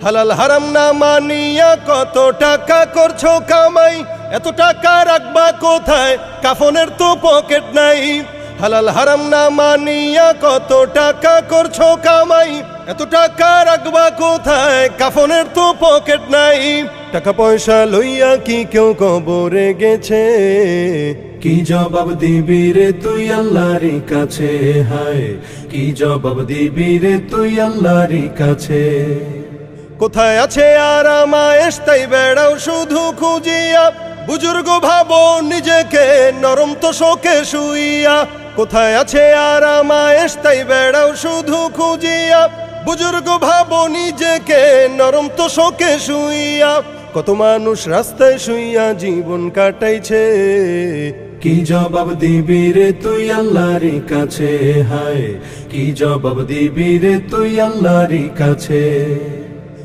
হালাল হারাম না মানিয়া কত টাকা করছো কামাই, এত টাকা রাখবা কোথায়, কাফনের তো পকেট নাই। হালাল হারাম না মানিয়া কত টাকা করছো কামাই, এত টাকা রাখবা কোথায়, কাফনের তো পকেট নাই। টাকা পয়সা লইয়া কি কেউ কবরে গেছে, কি জবাব দিবি রে তুই আল্লাহর কাছে, হায় কি জবাব দিবি রে তুই আল্লাহর কাছে। কোথায় আছে আরাম আয়েশ তাই বেড়াও শুধু খুঁজিয়া, বুজুর্গ ভাবো নিজেকে নরম তো শোকে শুইয়া। কোথায় আছে আরাম আয়েশ তাই বেড়াও শুধু খুঁজিয়া, বুজুর্গ ভাবো নিজেকে নরম তো শোকে শুইয়া। কত মানুষ রাস্তায় শুইয়া জীবন কাটাইছে, কি জবাব দিবি রে তুই আল্লাহর কাছে, হায় কি জবাব দিবি রে তুই আল্লাহর কাছে।